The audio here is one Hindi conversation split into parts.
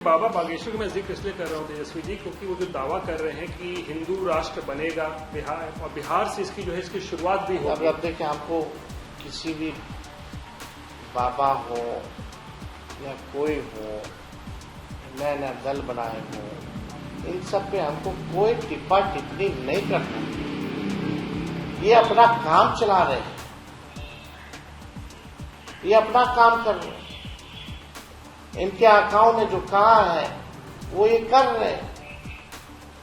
बाबा बागेश्वर में जिक्र इसलिए कर रहा हूँ तेजस्वी जी, क्योंकि वो जो दावा कर रहे हैं कि हिंदू राष्ट्र बनेगा बिहार, और बिहार से इसकी जो है इसकी शुरुआत भी होगी। अब देखिए, हमको किसी भी बाबा हो या कोई हो, नया नया दल बनाए हो, इन सब पे हमको कोई टिप्पा टिप्पणी नहीं करना। ये अपना काम चला रहे हैं, ये अपना काम कर रहे हैं। इनके आकाओं ने जो कहा है वो ये कर रहे हैं,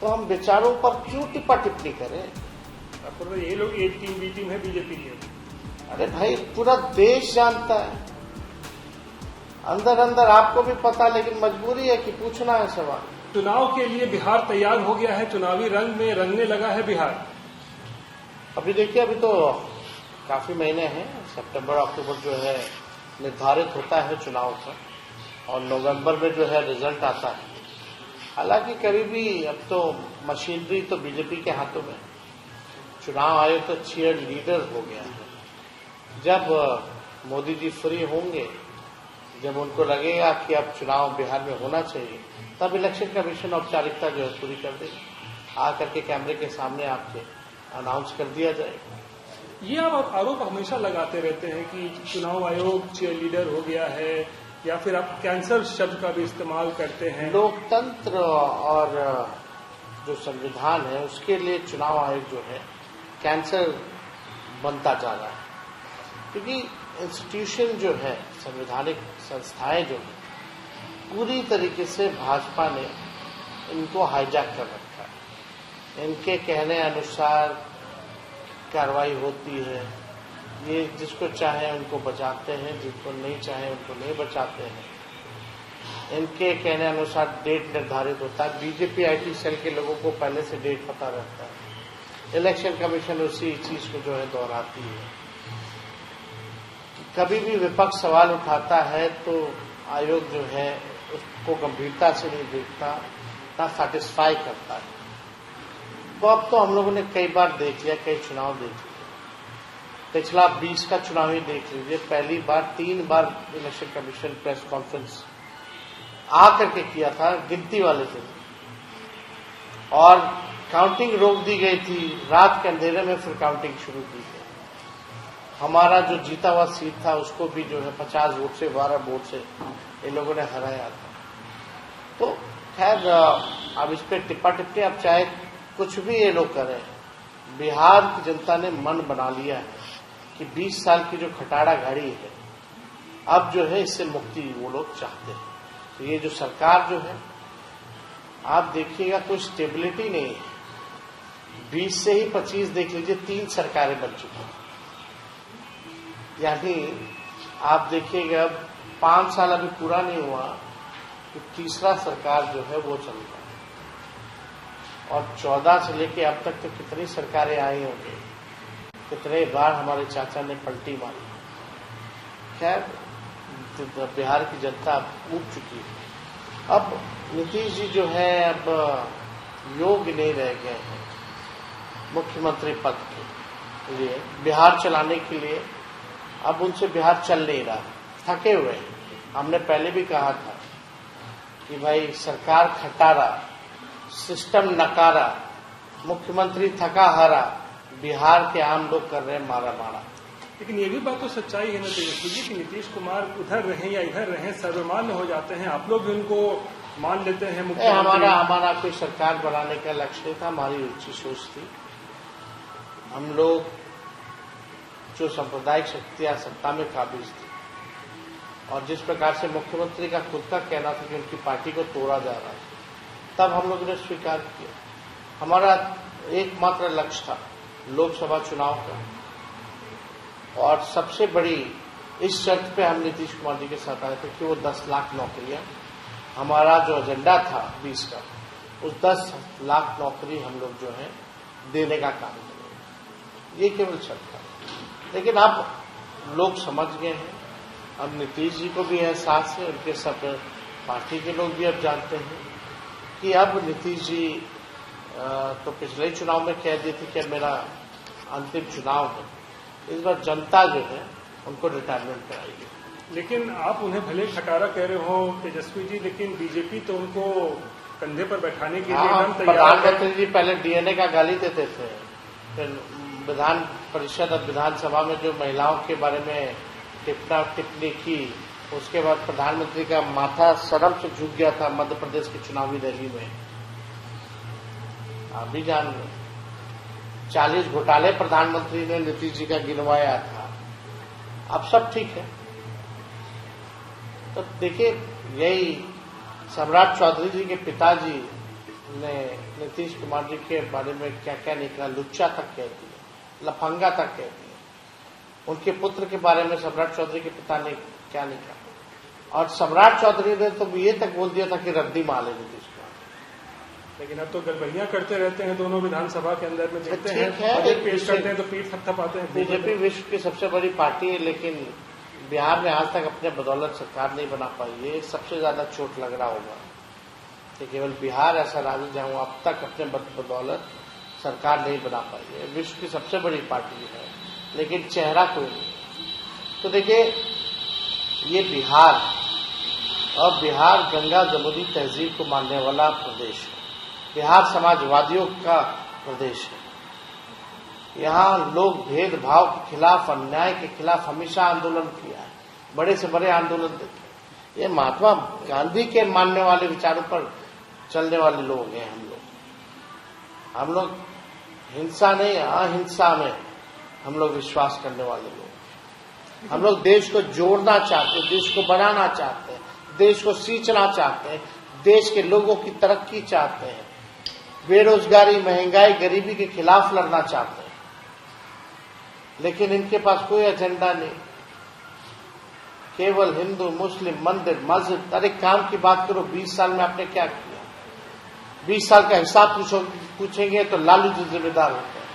तो हम विचारों पर क्यों टिप्पा टिप्पणी करें? तो ये लोग एक टीम बी टीम है बीजेपी की। अरे भाई, पूरा देश जानता है, अंदर अंदर आपको भी पता, लेकिन मजबूरी है कि पूछना है सवाल। चुनाव के लिए बिहार तैयार हो गया है, चुनावी रंग में रंगने लगा है बिहार। अभी देखिए, अभी तो काफी महीने हैं, सितंबर अक्टूबर जो है निर्धारित होता है चुनाव का, और नवंबर में जो है रिजल्ट आता है। हालांकि कभी भी अब तो मशीनरी तो बीजेपी के हाथों में, चुनाव आयोग तो चीयर लीडर हो गया है। जब मोदी जी फ्री होंगे, जब उनको लगेगा कि अब चुनाव बिहार में होना चाहिए, तब इलेक्शन कमीशन औपचारिकता जो है पूरी कर देगी, आकर के कैमरे के सामने आपके अनाउंस कर दिया जाएगा। ये आप आरोप हमेशा लगाते रहते हैं कि चुनाव आयोग चीयर लीडर हो गया है, या फिर आप कैंसर शब्द का भी इस्तेमाल करते हैं। लोकतंत्र और जो संविधान है उसके लिए चुनाव आयोग जो है कैंसर बनता जा रहा है, क्योंकि इंस्टीट्यूशन जो है, संवैधानिक संस्थाएं जो है, पूरी तरीके से भाजपा ने इनको हाईजैक कर रखा है। इनके कहने अनुसार कार्रवाई होती है, ये जिसको चाहे उनको बचाते हैं, जिसको नहीं चाहे उनको नहीं बचाते हैं। इनके कहने अनुसार डेट निर्धारित होता है, बीजेपी आईटी सेल के लोगों को पहले से डेट पता रहता है। इलेक्शन कमीशन उसी चीज को जो है दोहराती है। कभी भी विपक्ष सवाल उठाता है तो आयोग जो है उसको गंभीरता से नहीं देखता, ना सैटिस्फाई करता है। तो अब तो हम लोगों ने कई बार देख लिया, कई चुनाव देख लिया। पिछला 20 का चुनाव ही देख लीजिए, पहली बार 3 बार इलेक्शन कमीशन प्रेस कॉन्फ्रेंस आकर के किया था गिनती वाले दिन, और काउंटिंग रोक दी गई थी। रात के अंधेरे में फिर काउंटिंग शुरू की गई। हमारा जो जीता हुआ सीट था उसको भी जो है 50 वोट से 12 वोट से इन लोगों ने हराया था। तो खैर, अब इस पे टिप्पा टिप्पणी, अब चाहे कुछ भी ये लोग करें, बिहार की जनता ने मन बना लिया है कि 20 साल की जो खटारा घड़ी है, अब जो है इससे मुक्ति वो लोग चाहते हैं। तो ये जो सरकार जो है, आप देखिएगा कोई स्टेबिलिटी नहीं है। 20 से ही 25 देख लीजिए, 3 सरकारें बन चुकी हैं। यानी आप देखिएगा, अब 5 साल अभी पूरा नहीं हुआ तो तीसरा सरकार जो है वो चल रहा है, और 14 से लेके अब तक तो कितनी सरकारें आई होंगी, कितने बार हमारे चाचा ने पलटी मारी। खैर, बिहार की जनता उठ चुकी है। अब नीतीश जी जो है अब योग्य नहीं रह गए हैं मुख्यमंत्री पद के लिए, बिहार चलाने के लिए। अब उनसे बिहार चल नहीं रहा, थके हुए हैं। हमने पहले भी कहा था कि भाई सरकार खटारा, सिस्टम नकारा, मुख्यमंत्री थका हारा, बिहार के आम लोग कर रहे हैं मारा मारा। लेकिन ये भी बात तो सच्चाई है ना तेजस्वी जी कि नीतीश कुमार उधर रहें या इधर रहें, सर्वमान्य हो जाते हैं। आप लोग भी उनको मान लेते हैं मुख्यमंत्री। हमारा कोई सरकार बनाने का लक्ष्य नहीं था, हमारी ऊंची सोच थी। हम लोग जो सांप्रदायिक शक्तियां सत्ता में काबिज थी, और जिस प्रकार से मुख्यमंत्री का खुद का कहना था कि उनकी पार्टी को तोड़ा जा रहा है, तब हम लोगों ने स्वीकार किया। हमारा एकमात्र लक्ष्य था लोकसभा चुनाव का, और सबसे बड़ी इस शर्त पे हम नीतीश कुमार जी के साथ आए थे कि वो 10 लाख नौकरियां, हमारा जो एजेंडा था 20 का, उस 10 लाख नौकरी हम लोग जो है देने का काम करेंगे। ये केवल शर्त था। लेकिन अब लोग समझ गए हैं, अब नीतीश जी को भी एहसास है, उनके सब पार्टी के लोग भी अब जानते हैं कि अब नीतीश जी तो पिछले चुनाव में कह दिए थे कि मेरा अंतिम चुनाव है। इस बार जनता जो है उनको रिटायरमेंट कराएगी। लेकिन आप उन्हें भले खटारा कह रहे हो तेजस्वी जी, लेकिन बीजेपी तो उनको कंधे पर बैठाने के लिए एकदम तैयार है। प्रधानमंत्री जी पहले डीएनए का गाली देते थे, फिर विधान परिषद और विधानसभा में जो महिलाओं के बारे में टिप्पणी की, उसके बाद प्रधानमंत्री का माथा शर्म से झुक गया था मध्य प्रदेश की चुनावी रैली में। आप भी जान लो 40 घोटाले प्रधानमंत्री ने नीतीश जी का गिनवाया था। अब सब ठीक है। तो देखिए, यही सम्राट चौधरी जी के पिताजी ने नीतीश कुमार जी के बारे में क्या क्या निकला, लुच्चा तक कह दिया, लफंगा तक कह दिया। उनके पुत्र के बारे में सम्राट चौधरी के पिता ने क्या निकला, और सम्राट चौधरी ने तो ये तक बोल दिया था कि रद्दी माल है नीतीश कुमार। लेकिन अब तो गड़बड़ियां करते रहते हैं दोनों विधानसभा के अंदर में, देखते हैं है, बजट पेश करते हैं तो पीठ थपथपाते हैं। बीजेपी विश्व की सबसे बड़ी पार्टी है, लेकिन बिहार में आज तक अपने बदौलत सरकार नहीं बना पाई। ये सबसे ज्यादा चोट लग रहा होगा कि केवल बिहार ऐसा राज्य जहां अब तक अपने बदौलत सरकार नहीं बना पाई है। विश्व की सबसे बड़ी पार्टी है, लेकिन चेहरा कोई नहीं। तो देखिए, ये बिहार, और बिहार गंगा जमुनी तहजीब को मानने वाला प्रदेश है। बिहार समाजवादियों का प्रदेश है। यहाँ लोग भेदभाव के खिलाफ, अन्याय के खिलाफ हमेशा आंदोलन किया है, बड़े से बड़े आंदोलन देखे। ये महात्मा गांधी के मानने वाले विचारों पर चलने वाले लोग हैं हम लोग हिंसा नहीं, अहिंसा में हम लोग विश्वास करने वाले लोग। हम लोग देश को जोड़ना चाहते हैं, देश को बनाना चाहते हैं, देश को सींचना चाहते हैं, देश के लोगों की तरक्की चाहते हैं, बेरोजगारी, महंगाई, गरीबी के खिलाफ लड़ना चाहते हैं। लेकिन इनके पास कोई एजेंडा नहीं, केवल हिंदू, मुस्लिम, मंदिर, मस्जिद। अरे काम की बात करो, 20 साल में आपने क्या किया? 20 साल का हिसाब पूछेंगे तो लालू जी जिम्मेदार होते हैं।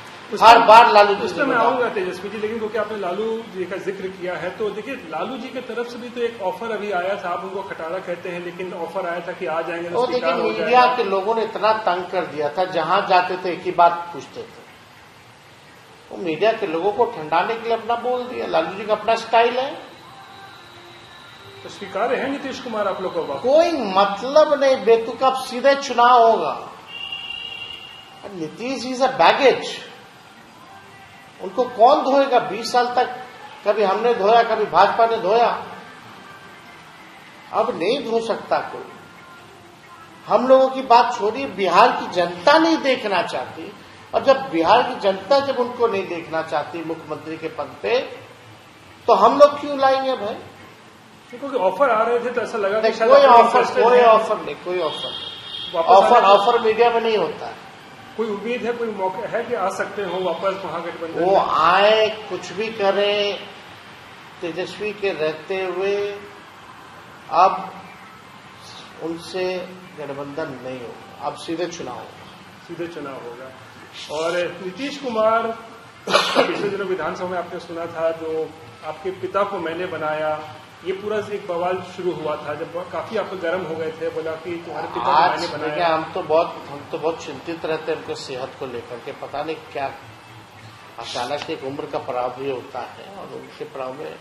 हर बार लालू जी। उसमें मैं आऊंगा तेजस्वी जी, लेकिन क्योंकि आपने लालू जी का जिक्र किया है, तो देखिए लालू जी की तरफ से भी तो एक ऑफर अभी आया था। आप उनको खटारा कहते हैं, लेकिन ऑफर आया था कि आ जाएंगे तो देखिए, मीडिया के लोगों ने इतना तंग कर दिया था, जहां जाते थे एक ही बात पूछते थे। वो मीडिया के लोगों को ठंडाने के लिए अपना बोल दिया। लालू जी का अपना स्टाइल है। तो स्वीकार है नीतीश कुमार आप लोगों का? कोई मतलब नहीं, बेतुका सीधे चुनाव होगा। Nitish is a baggage. उनको कौन धोएगा? 20 साल तक कभी हमने धोया, कभी भाजपा ने धोया, अब नहीं धो सकता कोई। हम लोगों की बात छोड़िए, बिहार की जनता नहीं देखना चाहती, और जब बिहार की जनता जब उनको नहीं देखना चाहती मुख्यमंत्री के पद पे, तो हम लोग क्यों लाएंगे भाई? क्योंकि ऑफर आ रहे थे तो ऐसा लगा कि कोई ऑफर मीडिया में नहीं होता है। कोई उम्मीद है, कोई मौका है कि आ सकते हो वापस महागठबंधन? वो आए, कुछ भी करें, तेजस्वी के रहते हुए अब उनसे गठबंधन नहीं होगा। अब सीधे चुनाव होगा। और नीतीश कुमार पिछले दिनों विधानसभा में आपने सुना था, जो आपके पिता को मैंने बनाया, ये पूरा एक बवाल शुरू हुआ था, जब काफी आप गर्म हो गए थे, बोला कि तुम्हारे पिता को मैंने बनाया। हम तो बहुत चिंतित रहते हैं उनके सेहत को लेकर के। पता नहीं क्या अचानक एक उम्र का पड़ाव भी होता है, और उनके पड़ाव में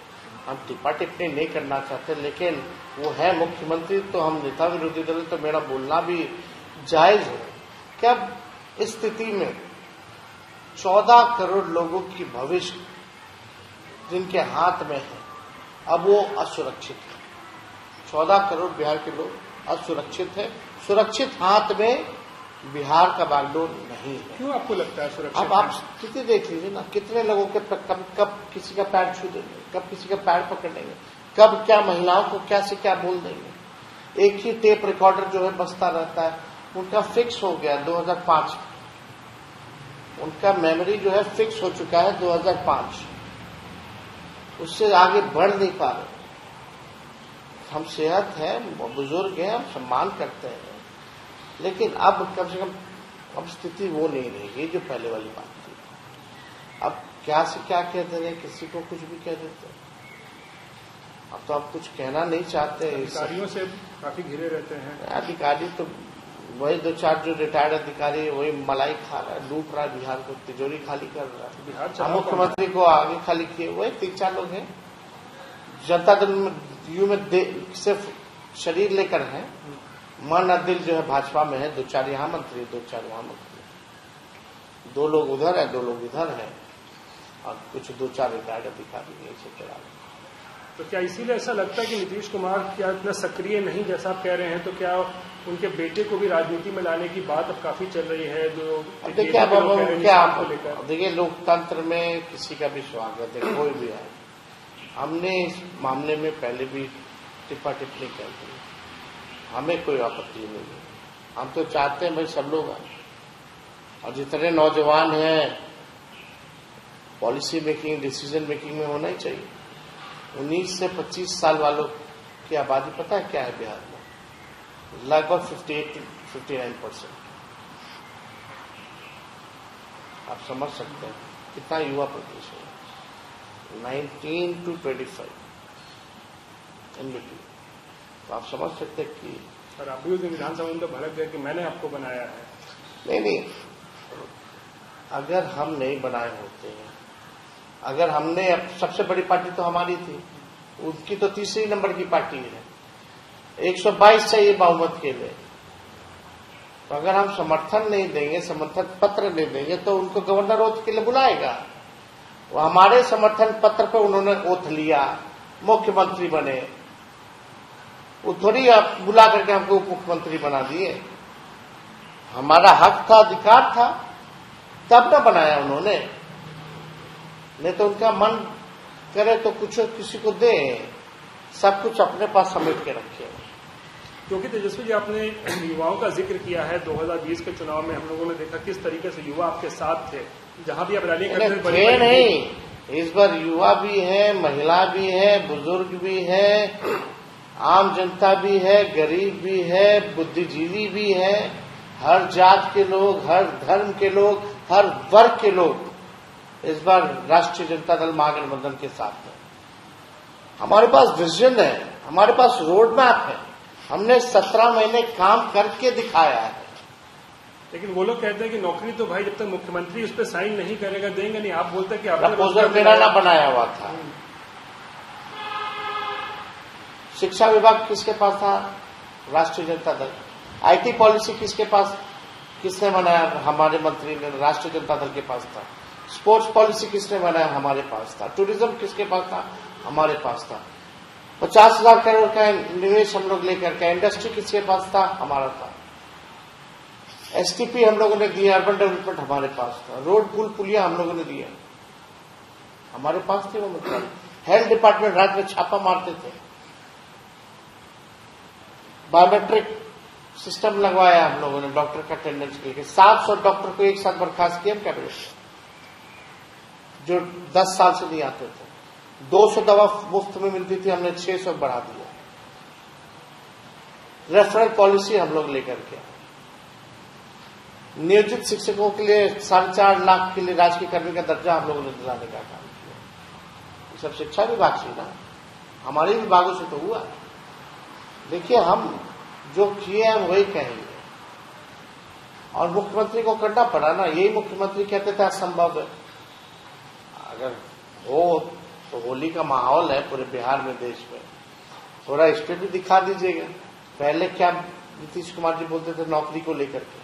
हम टिप्पा टिप्पणी नहीं करना चाहते, लेकिन वो है मुख्यमंत्री, तो हम नेता विरोधी दल, तो मेरा बोलना भी जायज है। क्या इस स्थिति में 14 करोड़ लोगों की भविष्य जिनके हाथ में है, अब वो असुरक्षित है। 14 करोड़ बिहार के लोग असुरक्षित है। सुरक्षित हाथ में बिहार का बागडोर नहीं है। क्यों आपको लगता है सुरक्षित? अब आप स्थिति देख लीजिए ना, कितने लोगों के कब किसी का पैर छू देंगे, कब किसी का पैर पकड़ लेंगे, कब क्या महिलाओं को क्या से क्या बोल देंगे। एक ही टेप रिकॉर्डर जो है बजता रहता है। उनका फिक्स हो गया 2005, उनका मेमोरी जो है फिक्स हो चुका है 2005, उससे आगे बढ़ नहीं पा रहे। हम सेहत है, बुजुर्ग हैं, हम सम्मान करते हैं, लेकिन अब कम से कम अब स्थिति वो नहीं रहेगी जो पहले वाली बात थी। अब क्या से क्या कह दे रहे, किसी को कुछ भी कह देते हैं। अब तो आप कुछ कहना नहीं चाहते। अधिकारियों से काफी घिरे रहते हैं। अधिकारी तो वही 2-4 जो रिटायर्ड अधिकारी, वही मलाई खा रहा है, लूट रहा है बिहार को, तिजोरी खाली कर रहा है। बिहार मुख्यमंत्री को आगे खाली किए हुए 3-4 लोग हैं जनता दल यू में सिर्फ शरीर लेकर है, मन और दिल जो है भाजपा में है। 2-4 यहाँ मंत्री, 2-4 वहां मंत्री, 2 लोग उधर है, 2 लोग इधर है, और कुछ 2-4 रिटायर्ड अधिकारी नहीं से चला। तो क्या इसीलिए ऐसा लगता है कि नीतीश कुमार क्या इतना सक्रिय नहीं जैसा आप कह रहे हैं? तो क्या उनके बेटे को भी राजनीति में लाने की बात अब काफी चल रही है? जो देखिए लोकतंत्र में किसी का भी स्वागत है, कोई भी है। हमने इस मामले में पहले भी टिप्पा टिप्पणी कर दी, हमें कोई आपत्ति नहीं है। हम तो चाहते हैं भाई सब लोग आए, और जितने नौजवान हैं पॉलिसी मेकिंग, डिसीजन मेकिंग में होना ही चाहिए। 19 से 25 साल वालों की आबादी पता है क्या है बिहार में? लगभग 58-59%। आप समझ सकते हैं कितना युवा प्रदेश है। 19 to 25 इन बिटवीन। तो आप समझ सकते हैं कि और आप भी उस विधानसभा में तो भड़क गए कि मैंने आपको बनाया है। नहीं, अगर हम नहीं बनाए होते हैं, अगर हमने, सबसे बड़ी पार्टी तो हमारी थी, उनकी तो तीसरी नंबर की पार्टी है, 122 चाहिए बहुमत के लिए। तो अगर हम समर्थन नहीं देंगे, समर्थन पत्र नहीं देंगे, तो उनको गवर्नर ओथ के लिए बुलाएगा। वो हमारे समर्थन पत्र पर उन्होंने ओथ लिया, मुख्यमंत्री बने। वो थोड़ी आप बुला करके हमको उप मुख्यमंत्री बना दिए। हमारा हक था, अधिकार था, तब न बनाया उन्होंने। नहीं तो उनका मन करे तो कुछ किसी को दे, सब कुछ अपने पास समेट के रखे। क्योंकि तेजस्वी जी, आपने युवाओं का जिक्र किया है। 2020 के चुनाव में हम लोगों ने देखा किस तरीके से युवा आपके साथ थे, जहां भी आप रैली करते थे। नहीं, इस बार युवा भी है, महिला भी है, बुजुर्ग भी है, आम जनता भी है, गरीब भी है, बुद्धिजीवी भी है, हर जात के लोग, हर धर्म के लोग, हर वर्ग के लोग इस बार राष्ट्रीय जनता दल महागठबंधन के साथ है। हमारे पास विजन है, हमारे पास रोड मैप है, हमने 17 महीने काम करके दिखाया है। लेकिन वो लोग कहते हैं कि नौकरी तो भाई जब तक मुख्यमंत्री उस पर साइन नहीं करेगा देंगे नहीं। आप बोलते हैं कि प्रपोजल मेरा ना बनाया हुआ था। शिक्षा विभाग किसके पास था? राष्ट्रीय जनता दल। IT पॉलिसी किसके पास, किसने बनाया? हमारे मंत्री ने, राष्ट्रीय जनता दल के पास था। स्पोर्ट्स पॉलिसी किसने बनाया? हमारे पास था। टूरिज्म किसके पास था? हमारे पास था। 50,000 करोड़ का निवेश हम लोग लेकर के, इंडस्ट्री किसके पास था? हमारा था। STP हम लोगों ने दिया, अर्बन डेवलपमेंट हमारे पास था। रोड पुल पुलिया हम लोगों ने दिया, हमारे पास थे वो। मतलब हेल्थ डिपार्टमेंट रात में छापा मारते थे, बायोमेट्रिक सिस्टम लगवाया हम लोगों ने डॉक्टर का अटेंडेंस के लिए। 700 डॉक्टर को एक साथ बर्खास्त किया कैबिनेट, जो 10 साल से नहीं आते थे। 200 दवा मुफ्त में मिलती थी, हमने 600 बढ़ा दिया। रेफरल पॉलिसी हम लोग लेकर के, नियोजित शिक्षकों के लिए 4.5 लाख के लिए राजकीय कर्मी का दर्जा हम लोगों ने दिलाने का काम किया। ये सब शिक्षा विभाग से ना, हमारे विभागों से तो हुआ। देखिए, हम जो किए हैं वही कहेंगे, और मुख्यमंत्री को करना पड़ा ना। यही मुख्यमंत्री कहते थे असंभव है। अगर हो तो होली का माहौल है पूरे बिहार में, देश में, थोड़ा स्टेप भी दिखा दीजिएगा। पहले क्या नीतीश कुमार जी बोलते थे नौकरी को लेकर के?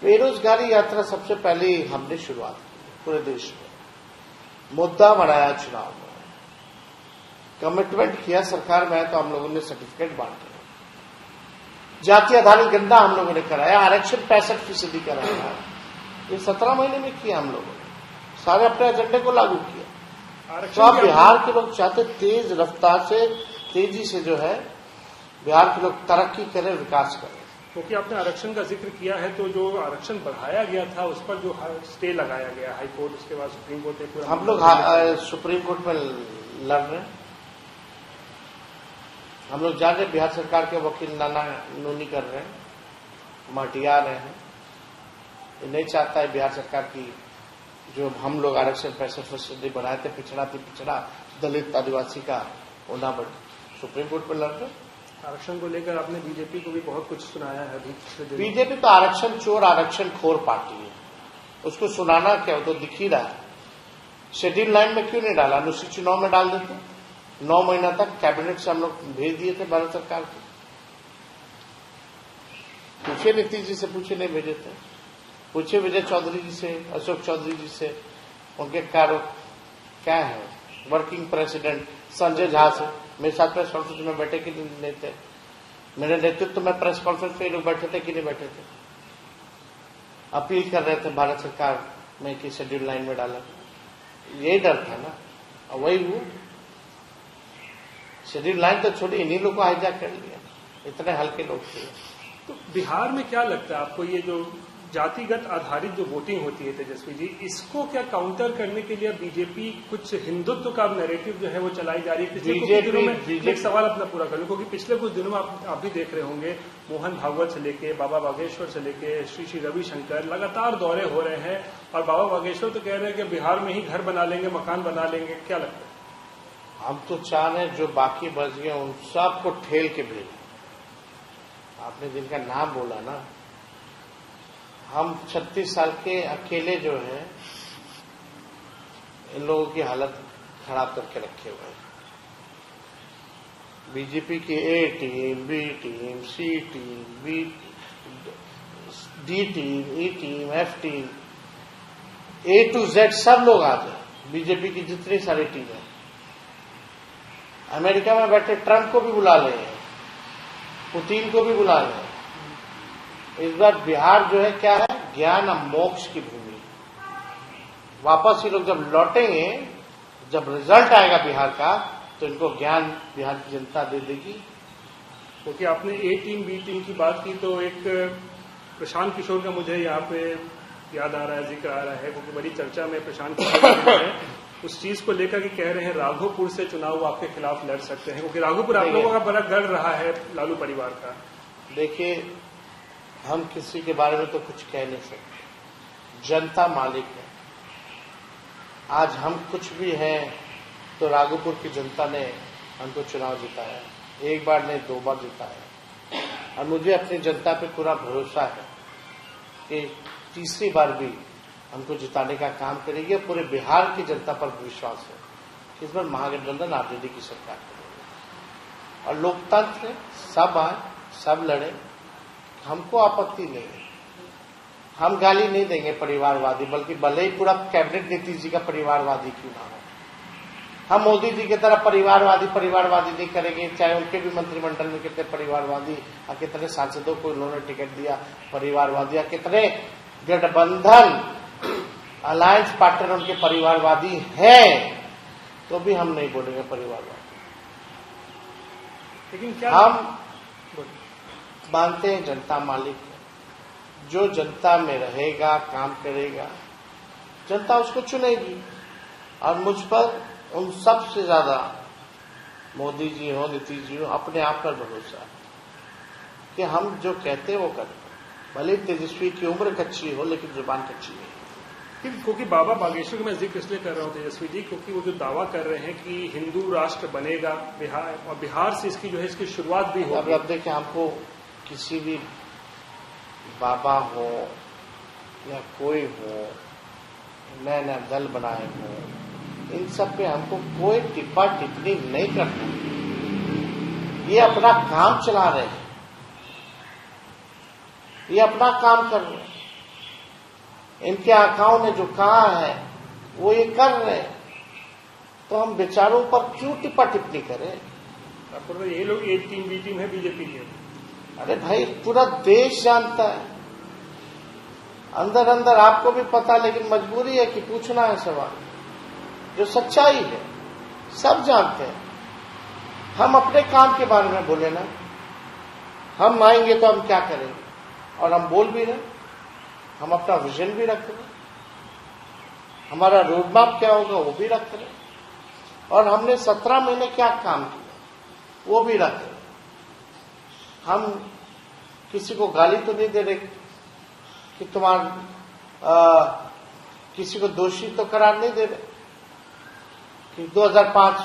बेरोजगारी यात्रा सबसे पहले हमने शुरुआत की पूरे देश में, मुद्दा बनाया चुनाव में, कमिटमेंट किया सरकार में है तो हम लोगों ने सर्टिफिकेट बांटे। जाति आधारित गणना हम लोगों ने कराया, आरक्षण 65% कराया। ये 17 महीने में किया हम लोगों ने, सारे अपने एजेंडे को लागू किया। तो अब बिहार के लोग चाहते तेज रफ्तार से, तेजी से जो है बिहार के लोग तरक्की करें, विकास करें। क्योंकि आपने आरक्षण का जिक्र किया है, तो जो आरक्षण बढ़ाया गया था उस पर जो स्टे लगाया गया हाई कोर्ट, उसके बाद सुप्रीम कोर्ट ने, हम लोग सुप्रीम कोर्ट में लड़ रहे हैं। हम लोग जान रहे, बिहार सरकार के वकील नाना नूनी कर रहे हैं, महटिया रहे हैं। ये नहीं चाहता है बिहार सरकार की, जो हम लोग आरक्षण 65% बनाए थे, पिछड़ा दलित आदिवासी का होना बढ़। सुप्रीम कोर्ट पर लड़ रहे। आरक्षण को लेकर आपने बीजेपी को भी बहुत कुछ सुनाया है अभी। बीजेपी तो आरक्षण चोर, आरक्षण खोर पार्टी है, उसको सुनाना क्या, वो तो दिख ही रहा है। शेड्यूल 9 में क्यों नहीं डाला? अनुसूची 9 में डाल देते। 9 महीना तक कैबिनेट से हम लोग भेज दिए थे भारत सरकार को। पूछे नीतीश जी से, पूछे नहीं भेजे थे। पूछे विजय चौधरी जी से, अशोक चौधरी जी से, उनके कार्य क्या है। वर्किंग प्रेसिडेंट संजय झा से मेरे साथ प्रेस कॉन्फ्रेंस में बैठे कि नहीं थे, मेरे नेतृत्व में प्रेस कॉन्फ्रेंस में लोग बैठे थे कि नहीं बैठे थे। अपील कर रहे थे भारत सरकार में कि शेड्यूल लाइन में डाला। यही डर था ना, और वही वो शेड्यूल लाइन तो छोड़ी, इन्हीं लोग को हाईजैक कर लिया। इतने हल्के लोग थे। तो बिहार में क्या लगता है आपको, ये जो जातिगत आधारित जो वोटिंग होती है तेजस्वी जी, इसको क्या काउंटर करने के लिए बीजेपी कुछ हिंदुत्व का नैरेटिव जो है वो चलाई जा रही है? पिछले कुछ दिनों में एक सवाल अपना पूरा कर लूं, क्योंकि पिछले कुछ दिनों में आप भी देख रहे होंगे, मोहन भागवत से लेके बाबा बागेश्वर से लेके श्री रविशंकर लगातार दौरे हो रहे हैं, और बाबा बागेश्वर तो कह रहे हैं कि बिहार में ही घर बना लेंगे, मकान बना लेंगे। क्या लगता है? हम तो चाह रहे हैं जो बाकी बच गए उन सबको ठेल के भेजें। आपने जिनका नाम बोला ना, हम 36 साल के अकेले जो है इन लोगों की हालत खराब करके रखे हुए हैं। बीजेपी की A team, B team, C team, D team, E team, F team, A to Z सब लोग आ जाए। बीजेपी की जितनी सारी टीम है, अमेरिका में बैठे ट्रंप को भी बुला ले, पुतिन को भी बुला ले। इस बार बिहार जो है क्या है, ज्ञान और मोक्ष की भूमि। वापस ये लोग जब लौटेंगे, जब रिजल्ट आएगा बिहार का, तो इनको ज्ञान बिहार की जनता दे देगी। क्योंकि आपने ए टीम बी टीम की बात की, तो एक प्रशांत किशोर का मुझे यहाँ पे याद आ रहा है, जिक्र आ रहा है, क्योंकि बड़ी चर्चा में प्रशांत किशोर है उस चीज को लेकर के कह रहे हैं राघोपुर से चुनाव आपके खिलाफ लड़ सकते हैं, क्योंकि राघोपुर आप लोगों का बड़ा गढ़ रहा है लालू परिवार का। देखिए, हम किसी के बारे में तो कुछ कह नहीं सकते, जनता मालिक है। आज हम कुछ भी हैं तो राघोपुर की जनता ने हमको चुनाव जिताया, एक बार नहीं 2 बार जिताया, और मुझे अपनी जनता पे पूरा भरोसा है कि तीसरी बार भी हमको जिताने का काम करेगी। और पूरे बिहार की जनता पर विश्वास है कि इस बार महागठबंधन आरजेडी की सरकार करेगी। और लोकतंत्र है, सब आए, सब लड़े, हमको आपत्ति नहीं है। हम गाली नहीं देंगे परिवारवादी, बल्कि भले ही पूरा कैबिनेट नीतीश जी का परिवारवादी क्यों ना हो, हम मोदी जी की तरह परिवारवादी नहीं करेंगे। चाहे उनके भी मंत्रिमंडल में कितने परिवारवादी और कितने सांसदों को उन्होंने टिकट दिया परिवारवादी, और कितने गठबंधन अलायंस पार्टनर उनके परिवारवादी हैं, तो भी हम नहीं बोलेंगे परिवारवादी। लेकिन क्या हम मानते हैं जनता मालिक है, जो जनता में रहेगा, काम करेगा, जनता उसको चुनेगी। और मुझ पर उन सबसे ज्यादा मोदी जी हो, नीतीश जी हो, अपने आप पर भरोसा है कि हम जो कहते हैं वो करते हैं। भले तेजस्वी की उम्र कच्ची हो, लेकिन जुबान कच्ची नहीं। क्योंकि बाबा बागेश्वर का मैं जिक्र इसलिए कर रहा हूँ तेजस्वी जी, क्योंकि वो जो दावा कर रहे हैं कि हिंदू राष्ट्र बनेगा बिहार, और बिहार से इसकी जो है इसकी शुरुआत भी होगी। अब देखिए, हमको किसी भी बाबा हो या कोई हो, नया नया दल बनाए हो, इन सब पे हमको कोई टिप्पा टिप्पणी नहीं करना। ये अपना काम चला रहे हैं, ये अपना काम कर रहे हैं, इनके आकाओं ने जो कहा है वो ये कर रहे हैं, तो हम विचारों पर क्यों टिप्पा टिप्पणी करें? आपको ये लोग एक टीम बी टीम है बीजेपी की। अरे भाई, पूरा देश जानता है, अंदर अंदर आपको भी पता, लेकिन मजबूरी है कि पूछना है सवाल, जो सच्चाई है सब जानते हैं। हम अपने काम के बारे में बोले ना, हम आएंगे तो हम क्या करेंगे, और हम बोल भी रहे, हम अपना विजन भी रख रहे, हमारा रोड मैप क्या होगा वो भी रख रहे, और हमने 17 महीने क्या काम किया वो भी रख रहे। हम किसी को गाली तो नहीं दे रहे कि किसी को दोषी तो करार नहीं दे रहे कि 2005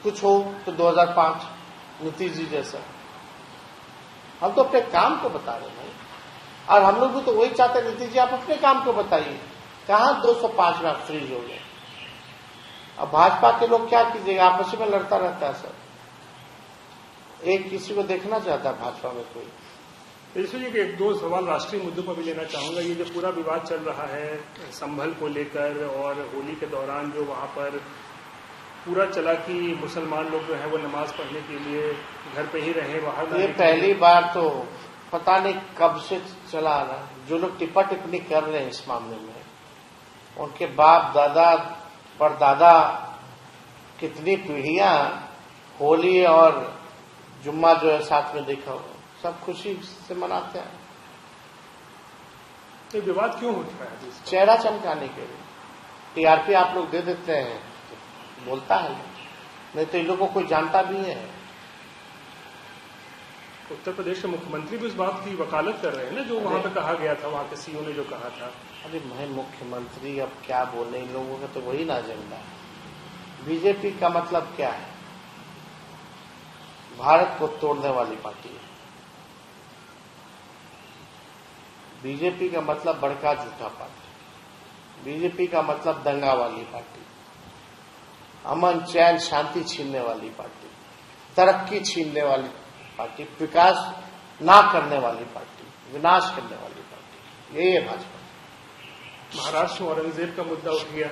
कुछ हो तो 2005 नीतीश जी जैसा। हम तो अपने काम को बता रहे हैं, और हम लोग भी तो वही चाहते हैं। नीतीश जी, आप अपने काम को बताइए, कहां 205 में आप फ्रीज हो गए? अब भाजपा के लोग क्या कीजिएगा, आपस में लड़ता रहता है सब, एक किसी को देखना चाहता है भाजपा में कोई। इसलिए कि एक दो सवाल राष्ट्रीय मुद्दों पर भी लेना चाहूंगा। ये जो पूरा विवाद चल रहा है संभल को लेकर, और होली के दौरान जो वहां पर पूरा चला कि मुसलमान लोग जो है वो नमाज पढ़ने के लिए घर पे ही रहे, बाहर ये पहली बार तो पता नहीं कब से चला आ रहा है। जो लोग टिप्पा टिप्पणी कर रहे हैं इस मामले में, उनके बाप दादा परदादा कितनी पीढ़ियां होली और जुम्मा जो है साथ में देखा हो, सब खुशी से मनाते हैं। तो विवाद क्यों उठ रहा है? चेहरा चमकाने के लिए टीआरपी आप लोग दे देते हैं, बोलता है, नहीं तो इन लोगों को कोई जानता भी है। उत्तर प्रदेश के मुख्यमंत्री भी इस बात की वकालत कर रहे हैं ना, जो वहां पे कहा गया था, वहां के सीओ ने जो कहा था। अरे मैं मुख्यमंत्री अब क्या बोले, इन लोगों का तो वही ना एजेंडा है। बीजेपी का मतलब क्या है? भारत को तोड़ने वाली पार्टी है। बीजेपी का मतलब बड़का झूठा पार्टी, बीजेपी का मतलब दंगा वाली पार्टी, अमन चैन शांति छीनने वाली पार्टी, तरक्की छीनने वाली पार्टी, विकास ना करने वाली पार्टी, विनाश करने वाली पार्टी, ये है भाजपा। महाराष्ट्र में औरंगजेब का मुद्दा उठ गया,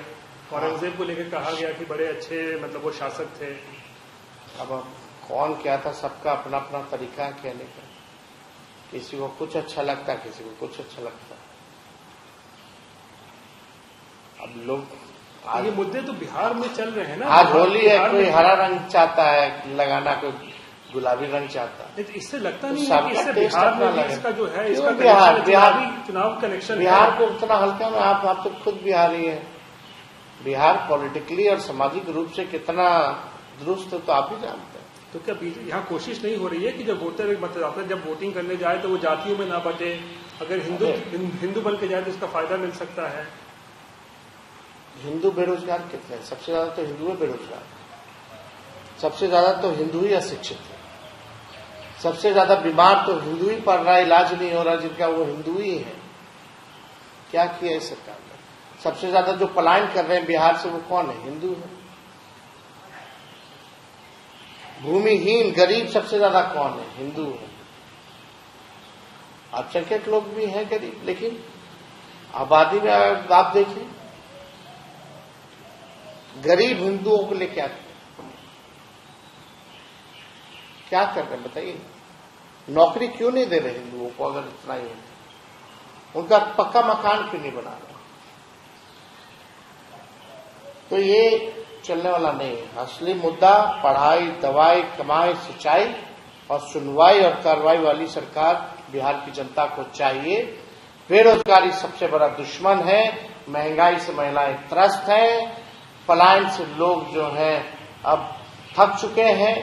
औरंगजेब को लेकर कहा गया कि बड़े अच्छे मतलब वो शासक थे। अब कौन क्या था, सबका अपना अपना तरीका है कहने का, किसी को कुछ अच्छा लगता है, किसी को कुछ अच्छा लगता है। अब लोग ये मुद्दे तो बिहार में चल रहे हैं ना। आज होली है, कोई हरा रंग चाहता है लगाना, कोई गुलाबी रंग चाहता है। इससे लगता नहीं है कि इससे बिहार में इसका जो है इसका बिहार चुनाव कनेक्शन बिहार को उतना हल्का में आप तो खुद बिहारी हैं। बिहार पॉलिटिकली और सामाजिक रूप से कितना दुरुस्त है तो आप ही जानते हैं। तो क्या यहाँ कोशिश नहीं हो रही है कि जब वोटर मतदाता जब वोटिंग करने जाए तो वो जातियों में ना बटे, अगर हिंदू बन के जाए तो इसका फायदा मिल सकता है? हिंदू बेरोजगार कितने? सबसे ज्यादा तो हिंदू है बेरोजगार, सबसे ज्यादा तो हिंदू ही अशिक्षित है, सबसे ज्यादा बीमार तो हिंदू ही पड़ रहा है, इलाज नहीं हो रहा जिनका वो हिंदू ही है। क्या किया है सरकार ने? सबसे ज्यादा जो पलायन कर रहे हैं बिहार से वो कौन है? हिंदू है। भूमिहीन गरीब सबसे ज्यादा कौन है? हिंदू है। अल्पसंख्यक लोग भी हैं गरीब, लेकिन आबादी में आप देखें गरीब हिंदुओं को लेकर क्या कर रहे हैं बताइए? नौकरी क्यों नहीं दे रहे हिंदुओं को? अगर इतना ही होता, उनका पक्का मकान क्यों नहीं बना रहे? तो ये चलने वाला नहीं है। असली मुद्दा पढ़ाई, दवाई, कमाई, सिंचाई और सुनवाई और कार्रवाई वाली सरकार बिहार की जनता को चाहिए। बेरोजगारी सबसे बड़ा दुश्मन है, महंगाई से महिलाएं त्रस्त हैं, पलायन से लोग जो हैं अब थक चुके हैं।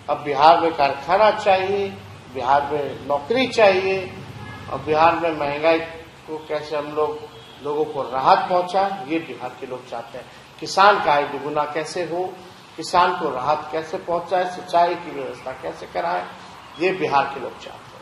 अब बिहार में कारखाना चाहिए, बिहार में नौकरी चाहिए, और बिहार में महंगाई को कैसे हम लोगों को राहत पहुंचाए, ये बिहार के लोग चाहते हैं। किसान का आय दुगुना कैसे हो, किसान को राहत कैसे पहुंचाए, सिंचाई की व्यवस्था कैसे कराए, ये बिहार के लोग चाहते हैं।